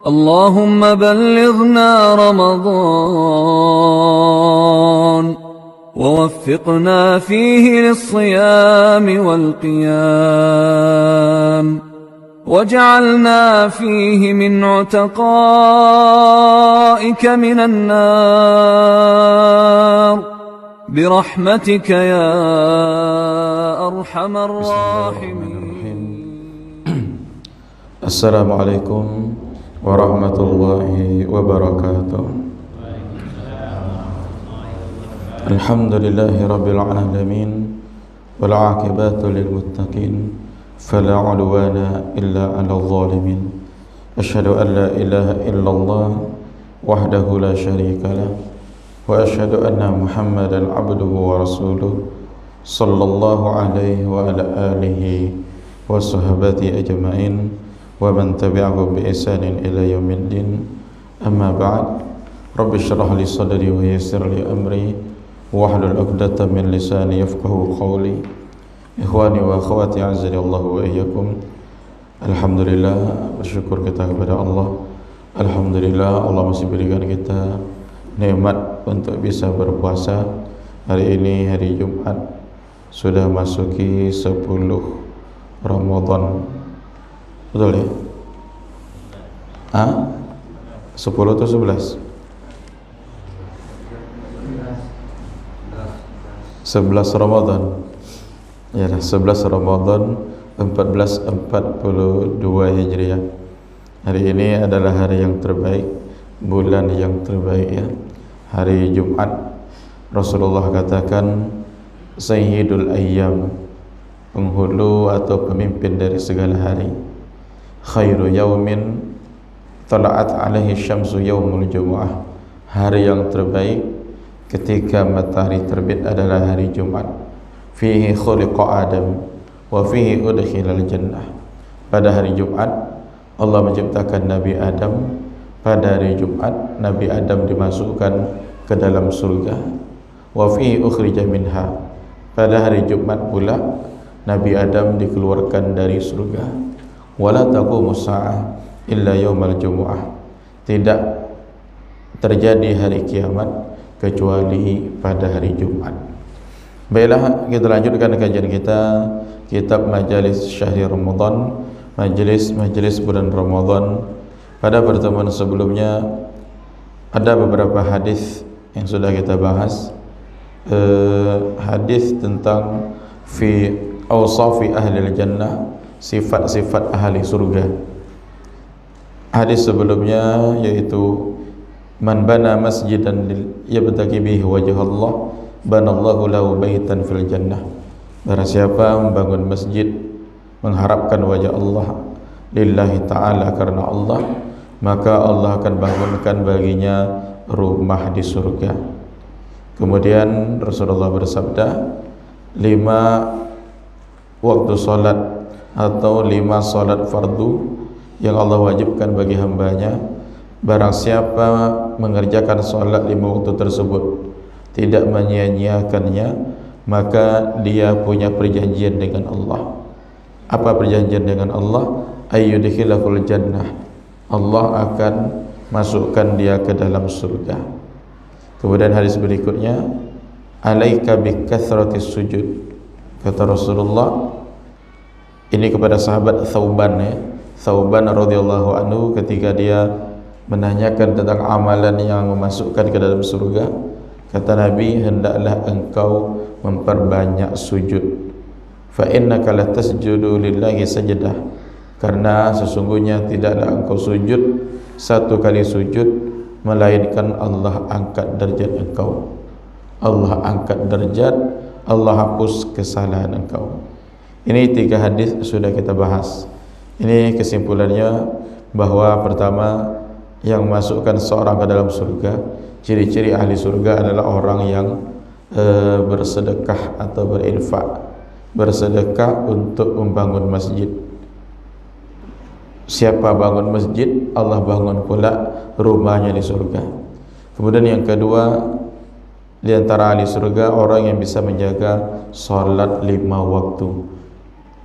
اللهم بلغنا رمضان ووفقنا فيه للصيام والقيام واجعلنا فيه من عتقائك من النار برحمتك يا أرحم الراحمين. Assalamualaikum warahmatullahi wabarakatuh. Alhamdulillahi rabbil alamin wal aqibatu lil muttaqin fala udwana illa 'alal zalimin. Asyhadu an la ilaha illallah wahdahu la syarika lah wa asyhadu anna Muhammadan 'abduhu wa rasuluh sallallahu alaihi wa ala alihi wa sahbihi ajma'in wa man tabi'ahum bi ihsanin ila yaumiddin. Amma ba'd. Rabbi shrah li sadri wa yassir li amri wahlul 'uqdatam min lisani yafqahu qawli. Ikhwani wa akhwati azza Allah wa iyyakum. Alhamdulillah, bersyukur kita kepada Allah. Alhamdulillah, Allah masih berikan kita nikmat untuk bisa berpuasa. Hari ini hari Jumat, sudah masuki 10 Ramadan. Betul ya? 10 atau 11? 11 Ramadan. Ya, 11 Ramadan 1442 Hijriah. Hari ini adalah hari yang terbaik, bulan yang terbaik ya. Hari Jumat. Rasulullah katakan Sayyidul Ayyam, penghulu atau pemimpin dari segala hari. Khairu yaumin tala'at alaihi syamsu yaumul jumu'ah. Hari yang terbaik ketika matahari terbit adalah hari Jumat. Fihi khuliqa Adam wa fihi udkhilal jannah. Pada hari Jumat Allah menciptakan Nabi Adam. Pada hari Jumat Nabi Adam dimasukkan ke dalam surga. Wa fihi ukhrija minha. Pada hari Jumat pula Nabi Adam dikeluarkan dari surga. Wala taqumu sa'ah illa yaumal jumu'ah. Tidak terjadi hari kiamat kecuali pada hari Jumat. Baiklah, kita lanjutkan kajian kita, kitab Majalis Syahri Ramadan, majelis bulan Ramadan. Pada pertemuan sebelumnya ada beberapa hadis yang sudah kita bahas. Hadis tentang fi awsafi ahli jannah, sifat-sifat ahli surga. Hadis sebelumnya yaitu man bana masjidan yabtaghi bihi wajh Allah banallahu lahu baitan fil jannah. Barang siapa membangun masjid mengharapkan wajah Allah lillahi ta'ala, karena Allah, maka Allah akan bangunkan baginya rumah di surga. Kemudian Rasulullah bersabda, 5 waktu salat atau 5 salat fardu yang Allah wajibkan bagi hambanya. Barang siapa mengerjakan salat 5 waktu tersebut, tidak menyia-nyiakannya, maka dia punya perjanjian dengan Allah. Apa perjanjian dengan Allah? Ayyudkhilahul jannah. Allah akan masukkan dia ke dalam surga. Kemudian hadis berikutnya, alaika bikathratis sujud. Kata Rasulullah ini kepada sahabat Thauban ya. Thauban radhiyallahu anhu ketika dia menanyakan tentang amalan yang memasukkan ke dalam surga, kata Nabi, hendaklah engkau memperbanyak sujud. Fa innaka la tasjudu lillahi sajdah. Karena sesungguhnya tidaklah engkau sujud 1 kali sujud melainkan Allah angkat derajat engkau. Allah angkat derajat, Allah hapus kesalahan engkau. Ini 3 hadis sudah kita bahas. Ini kesimpulannya bahwa pertama, yang masukkan seorang ke dalam surga, ciri-ciri ahli surga adalah orang yang bersedekah atau berinfak. Bersedekah untuk membangun masjid. Siapa bangun masjid, Allah bangun pula rumahnya di surga. Kemudian yang kedua, di antara ahli surga orang yang bisa menjaga salat 5 waktu.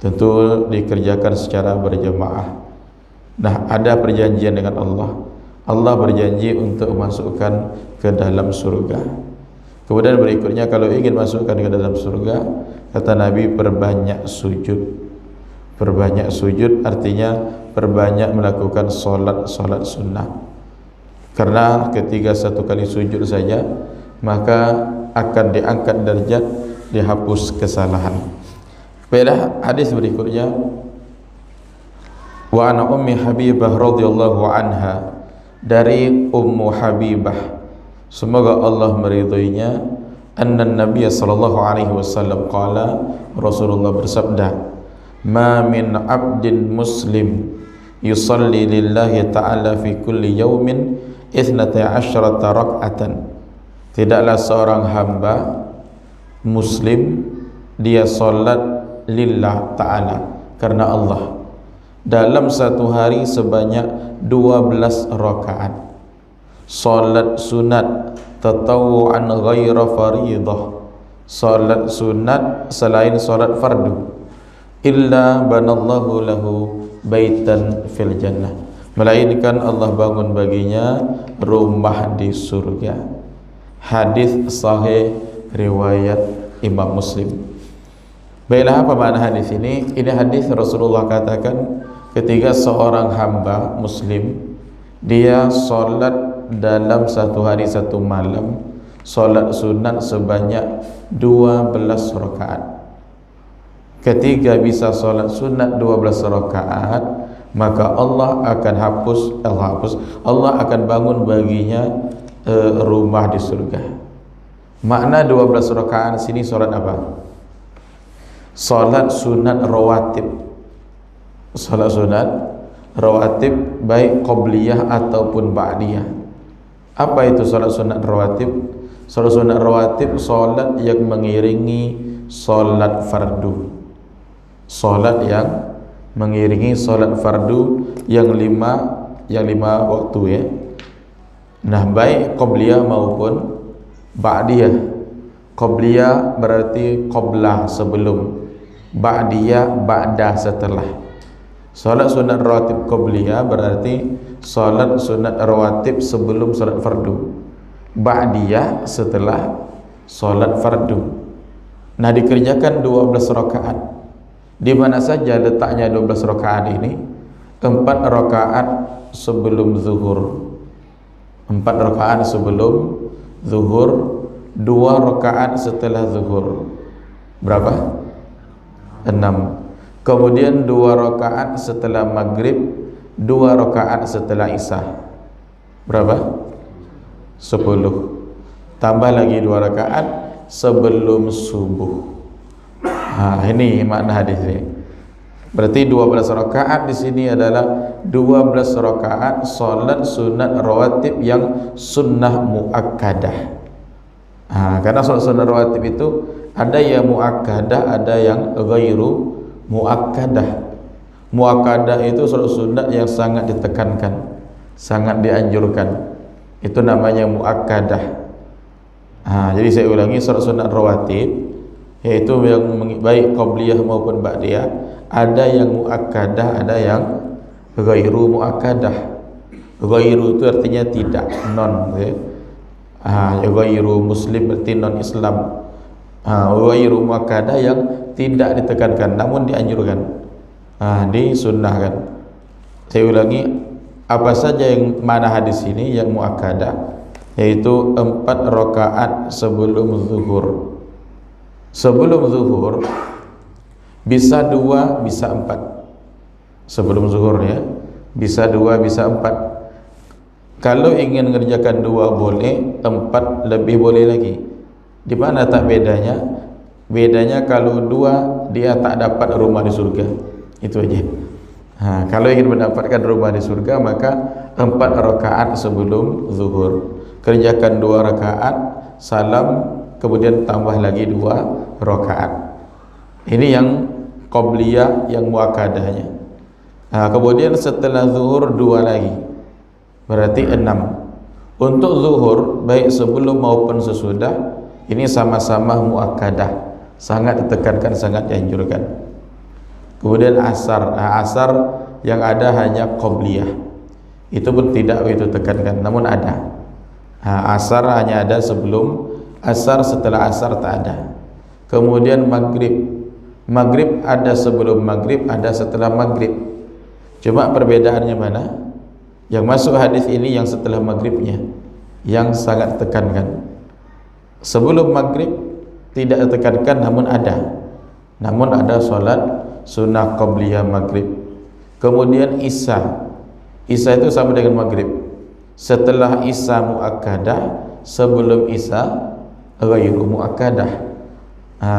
Tentu dikerjakan secara berjamaah. Nah, ada perjanjian dengan Allah. Allah berjanji untuk memasukkan ke dalam surga. Kemudian berikutnya, kalau ingin masukkan ke dalam surga, kata Nabi, perbanyak sujud. Perbanyak sujud artinya perbanyak melakukan solat sunnah. Karena ketika satu kali sujud saja, maka akan diangkat derajat, dihapus kesalahan. Baiklah, hadis berikutnya, wa ana ummi Habibah radhiyallahu anha, dari Ummu Habibah, semoga Allah meridhoinya, anna Nabi sallallahu alaihi wasallam qala, Rasulullah bersabda, ma min abdin muslim yusalli lillahi ta'ala fi kulli yawmin 12 rak'atan, tidaklah seorang hamba muslim dia salat lillah ta'ala, karena Allah, dalam satu hari sebanyak 12 rakaat. Salat sunat tatawu'an ghaira faridah, salat sunat selain salat fardu. Illa banallahu lahu baitan fil jannah, melainkan Allah bangun baginya rumah di surga. Hadis sahih riwayat Imam Muslim. Baiklah, apa makna hadis ini? Ini hadis Rasulullah katakan, ketika seorang hamba muslim dia solat dalam satu hari satu malam, solat sunat sebanyak 12 rakaat. Ketika bisa solat sunat 12 rakaat, maka Allah akan Allah akan bangun baginya rumah di surga. Makna 12 rakaat sini solat apa? Salat sunat rawatib. Salat sunat rawatib baik qabliyah ataupun ba'diyah. Apa itu salat sunat rawatib? Salat sunat rawatib salat yang mengiringi salat fardu. Salat yang mengiringi salat fardu yang lima waktu ya. Nah, baik qabliyah maupun ba'diyah. Qabliyah berarti qablah sebelum, ba'diyah ba'da setelah. Salat sunat rawatib qabliyah berarti salat sunat rawatib sebelum salat fardu, ba'diyah setelah salat fardu. Nah, dikerjakan 12 rakaat. Di mana saja letaknya 12 rakaat ini? 4 rakaat sebelum zuhur, 4 rakaat sebelum zuhur, 2 rakaat setelah zuhur. Berapa? 6. Kemudian 2 rakaat setelah maghrib, 2 rakaat setelah isya. Berapa? 10. Tambah lagi 2 rakaat sebelum subuh. Ini makna hadis ini. Berarti 12 rakaat di sini adalah 12 rakaat salat sunat rawatib yang sunnah muakkadah. Karena salat sunat rawatib itu ada yang muakkadah, ada yang ghairu muakkadah. Muakkadah itu salat sunat yang sangat ditekankan, sangat dianjurkan. Itu namanya muakkadah. Jadi saya ulangi, salat sunat rawatib yaitu yang baik qabliyah maupun ba'diyah, ada yang muakkadah, ada yang ghairu muakkadah. Ghairu itu artinya tidak, non ya. Ghairu muslim berarti non Islam. Ghairu muakkadah yang tidak ditekankan namun dianjurkan, disunnahkan. Saya ulangi, apa saja yang mana hadis ini yang muakkadah, yaitu 4 rakaat sebelum zuhur. Sebelum zuhur bisa 2, bisa 4. Sebelum zuhur ya, bisa 2, bisa 4. Kalau ingin mengerjakan 2 boleh, 4 lebih boleh lagi. Di mana tak bedanya? Bedanya kalau 2 dia tak dapat rumah di surga. Itu aja. Kalau ingin mendapatkan rumah di surga, maka 4 rakaat sebelum zuhur. Kerjakan 2 rakaat, salam, kemudian tambah lagi 2 rakaat. Ini yang qabliyah, yang muakkadahnya. Kemudian setelah zuhur 2 lagi, berarti 6. Untuk zuhur baik sebelum maupun sesudah ini sama-sama muakkadah, sangat ditekankan, sangat dianjurkan. Kemudian asar, asar yang ada hanya qabliyah. Itu pun tidak begitu tekankan, namun ada. Asar hanya ada sebelum asar, setelah asar tak ada. Kemudian maghrib ada sebelum maghrib, ada setelah maghrib. Cuma perbedaannya mana? Yang masuk hadis ini yang setelah maghribnya, yang sangat tekankan. Sebelum maghrib tidak ditekankan, namun ada solat sunnah qabliyah maghrib. Kemudian isya itu sama dengan maghrib. Setelah isya muakkadah, sebelum isya ghairu muakkadah.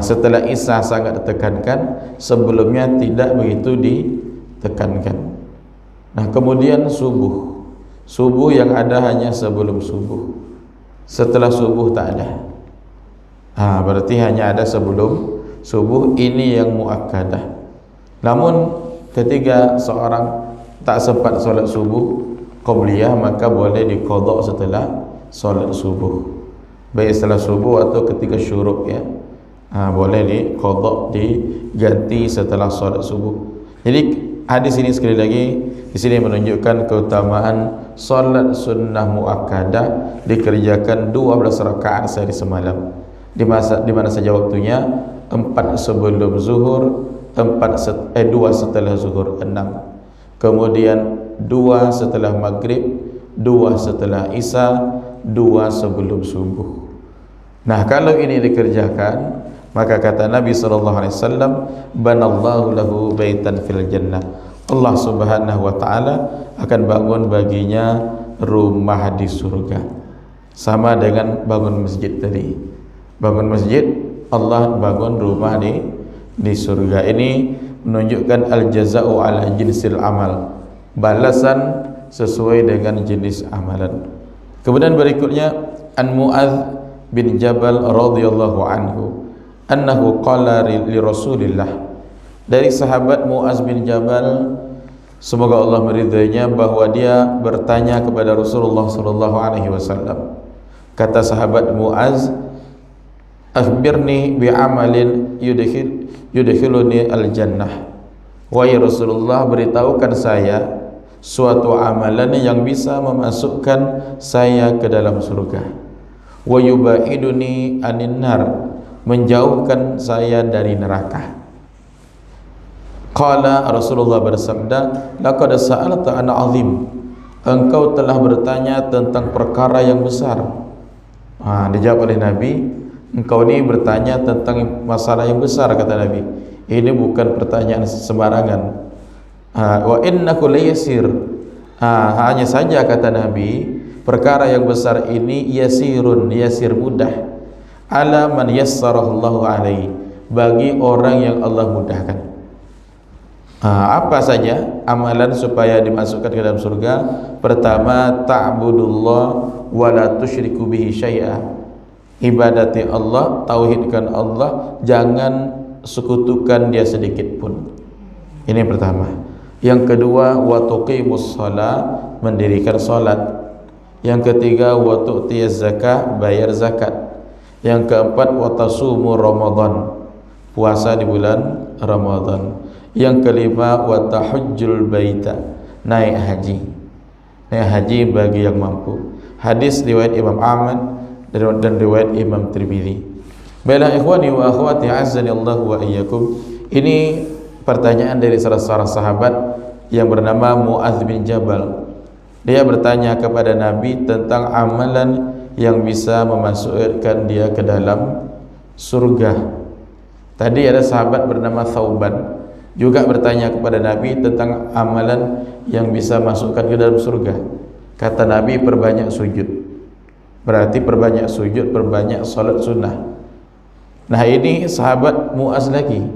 Setelah isya sangat ditekankan, sebelumnya tidak begitu ditekankan. Nah, kemudian subuh yang ada hanya sebelum subuh, setelah subuh tak ada. Berarti hanya ada sebelum subuh, ini yang muakkadah. Namun ketika seorang tak sempat solat subuh qabliyah, maka boleh diqadha setelah solat subuh, baik setelah subuh atau ketika syuruk, ya. Boleh diqadha, diganti setelah solat subuh. Jadi hadis ini sekali lagi di sini menunjukkan keutamaan solat sunnah muakkadah dikerjakan 12 rakaat sehari semalam. Di mana saja waktunya? 4 sebelum zuhur, 2 setelah zuhur 6, kemudian 2 setelah maghrib, 2 setelah isya, 2 sebelum subuh. Nah, kalau ini dikerjakan, maka kata Nabi SAW, banallahu lahu baitan fil jannah, Allah subhanahu wa ta'ala akan bangun baginya rumah di surga. Sama dengan bangun masjid tadi. Bangun masjid, Allah bangun rumah di surga. Ini menunjukkan al-jaza'u ala jinsil amal, balasan sesuai dengan jenis amalan. Kemudian berikutnya, an Mu'adz bin Jabal radhiyallahu anhu annahu qala li Rasulillah, dari sahabat Mu'adz bin Jabal, semoga Allah meridainya, bahwa dia bertanya kepada Rasulullah sallallahu alaihi wasallam. Kata sahabat Mu'adz, akhbirni bi'amalin yudkhiluni al-jannah. Wahai Rasulullah, beritahukan saya suatu amalan yang bisa memasukkan saya ke dalam surga. Wa yubaiduni anin nar, menjauhkan saya dari neraka. Qala, Rasulullah bersabda, laqad sa'alta an 'azim, engkau telah bertanya tentang perkara yang besar. Dijawab oleh Nabi, engkau ini bertanya tentang masalah yang besar, kata Nabi. Ini bukan pertanyaan sembarangan. Wa innahu layasir, hanya saja kata Nabi, perkara yang besar ini yasir mudah, ala man yassarallahu alaihi, bagi orang yang Allah mudahkan. Apa saja amalan supaya dimasukkan ke dalam surga? Pertama, ta'budullah wa la tusyriku bihi syai'a, ibadati Allah, tauhidkan Allah, jangan sekutukan dia sedikit pun. Ini pertama. Yang kedua, wa tuqimus shalah, mendirikan salat. Yang ketiga, wa tu'tiyaz zakah, bayar zakat. Yang keempat, wa tasumu ramadan, puasa di bulan Ramadan. Yang kelima, wa tahujjul baita, naik haji bagi yang mampu. Hadis riwayat Imam Ahmad dan riwayat Imam Tirmidzi. Baiklah ikhwani wa akhwati azzani Allah wa iyyakum, ini pertanyaan dari salah seorang sahabat yang bernama Mu'adz bin Jabal. Dia bertanya kepada Nabi tentang amalan yang bisa memasukkan dia ke dalam surga. Tadi ada sahabat bernama Thauban juga bertanya kepada Nabi tentang amalan yang bisa masukkan ke dalam surga. Kata Nabi, perbanyak sujud. Berarti perbanyak sujud, perbanyak salat sunnah. Nah, ini sahabat Mu'adz lagi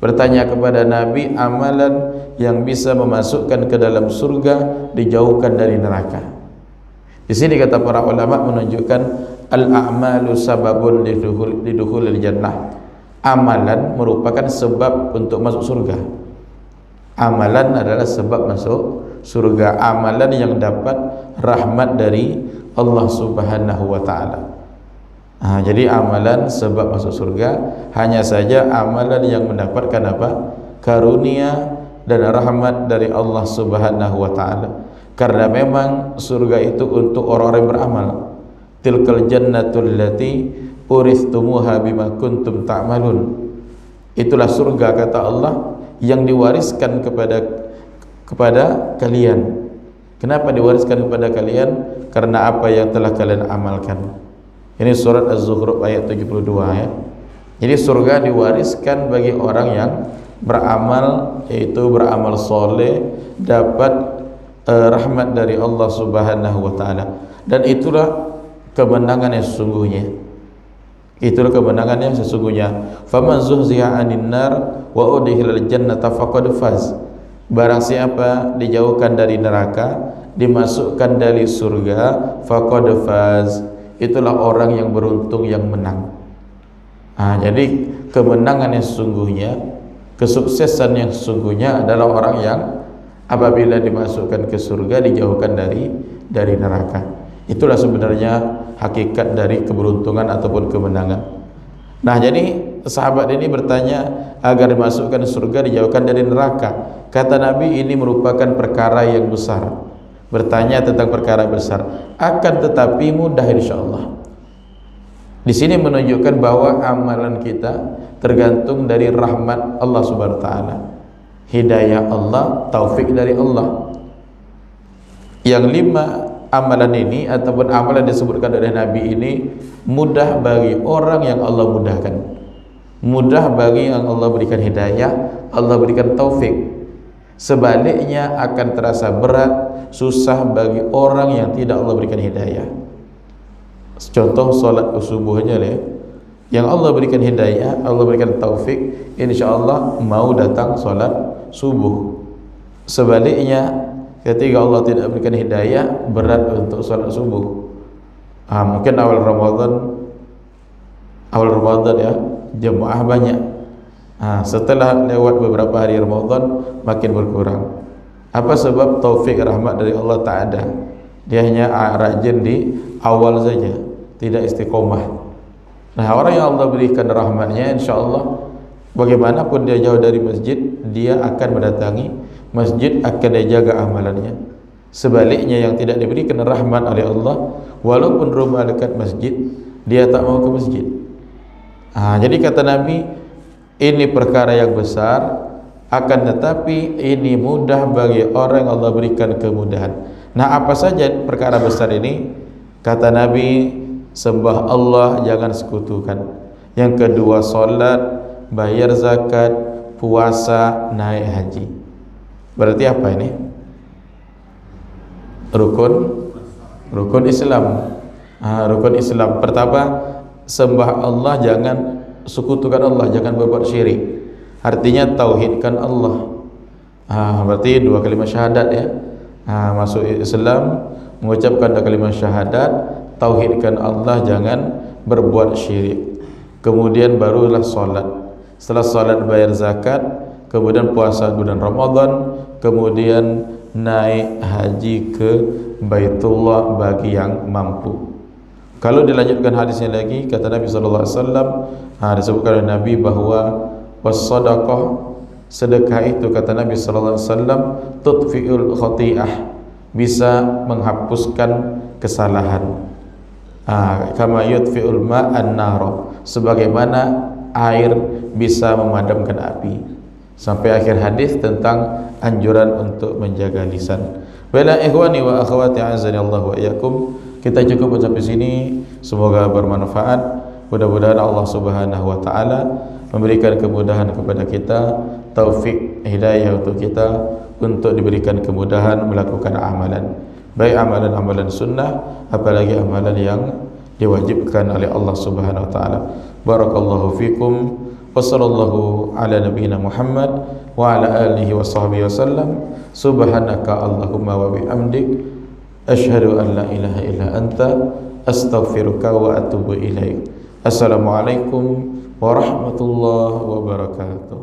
bertanya kepada Nabi amalan yang bisa memasukkan ke dalam surga, dijauhkan dari neraka. Di sini kata para ulama menunjukkan al-a'malu sababun lidukhulil jannah. Amalan merupakan sebab untuk masuk surga. Amalan adalah sebab masuk surga. Amalan yang dapat rahmat dari Allah Subhanahu wa ta'ala. Jadi amalan sebab masuk surga. Hanya saja amalan yang mendapatkan apa? Karunia dan rahmat dari Allah Subhanahu wa taala. Karena memang surga itu untuk orang-orang yang beramal. Tilkal jannatul lati uristumuha bima kuntum ta'malun. Itulah surga, kata Allah, yang diwariskan kepada kalian. Kenapa diwariskan kepada kalian? Karena apa yang telah kalian amalkan. Ini surat Az-Zukhruf ayat 72 ya. Jadi surga diwariskan bagi orang yang beramal, yaitu beramal soleh, dapat rahmat dari Allah Subhanahu wa taala. Dan itulah kemenangan yang sesungguhnya. Itulah kemenangan yang sesungguhnya. Faman zuhziha 'anil nar wa udkhilal jannata faqad faz. Barang siapa dijauhkan dari neraka, dimasukkan dari surga, faqad faz. Itulah orang yang beruntung, yang menang. Jadi kemenangan yang sesungguhnya, kesuksesan yang sesungguhnya adalah orang yang apabila dimasukkan ke surga dijauhkan dari neraka. Itulah sebenarnya hakikat dari keberuntungan ataupun kemenangan. Nah, jadi sahabat ini bertanya agar dimasukkan surga dijauhkan dari neraka. Kata Nabi, ini merupakan perkara yang besar. Bertanya tentang perkara besar, akan tetapi mudah insyaallah. Di sini menunjukkan bahwa amalan kita tergantung dari rahmat Allah Subhanahu wa taala. Hidayah Allah, taufik dari Allah. Yang 5 amalan ini ataupun amalan disebutkan oleh Nabi ini mudah bagi orang yang Allah mudahkan. Mudah bagi yang Allah berikan hidayah, Allah berikan taufik. Sebaliknya akan terasa berat, susah bagi orang yang tidak Allah berikan hidayah. Contoh solat subuh aja lah ya. Yang Allah berikan hidayah, Allah berikan taufik, insyaallah mau datang solat subuh. Sebaliknya ketika Allah tidak berikan hidayah, berat untuk solat subuh. Mungkin awal Ramadan ya, jemaah banyak. Setelah lewat beberapa hari Ramadan makin berkurang. Apa sebab? Taufik rahmat dari Allah tak ada. Dia hanya rajin di awal saja, tidak istiqomah. Nah, orang yang Allah berikan rahmatnya, insyaallah bagaimanapun dia jauh dari masjid, dia akan mendatangi masjid, akan dia jaga amalannya. Sebaliknya yang tidak diberikan rahmat oleh Allah, walaupun rumah dekat masjid, dia tak mau ke masjid. Jadi kata Nabi, ini perkara yang besar, akan tetapi ini mudah bagi orang yang Allah berikan kemudahan. Nah, apa saja perkara besar ini? Kata Nabi, sembah Allah, jangan sekutukan. Yang kedua, salat, bayar zakat, puasa, naik haji. Berarti apa ini? Rukun Islam. Rukun Islam. Pertama, sembah Allah, jangan sekutukan Allah, jangan berbuat syirik. Artinya tauhidkan Allah. Berarti 2 kalimat syahadat ya. Masuk Islam, mengucapkan 2 kalimat syahadat, tauhidkan Allah, jangan berbuat syirik. Kemudian barulah salat. Setelah salat bayar zakat, kemudian puasa bulan Ramadan, kemudian naik haji ke Baitullah bagi yang mampu. Kalau dilanjutkan hadisnya lagi, kata Nabi sallallahu alaihi wasallam, disebutkan oleh Nabi bahwa was-sadaqah, sedekah itu kata Nabi sallallahu alaihi wasallam, tudfi'ul khati'ah, bisa menghapuskan kesalahan. Kama yudfi'ul ma'an nar, sebagaimana air bisa memadamkan api. Sampai akhir hadis tentang anjuran untuk menjaga lisan. Bala ikhwani wa akhwati azani Allah wa iyyakum. Kita cukup sampai sini, semoga bermanfaat. Mudah-mudahan Allah Subhanahu wa taala memberikan kemudahan kepada kita, taufik hidayah untuk kita untuk diberikan kemudahan melakukan amalan, baik amalan-amalan sunnah, apalagi amalan yang diwajibkan oleh Allah Subhanahu wa taala. Barakallahu fikum wa sallallahu ala nabiyyina Muhammad wa ala alihi wa sahbihi wasallam. Subhanaka Allahumma wa bihamdik, asyhadu an la ilaha illa anta, astaghfiruka wa atubu ilaik. Assalamualaikum warahmatullahi wabarakatuh.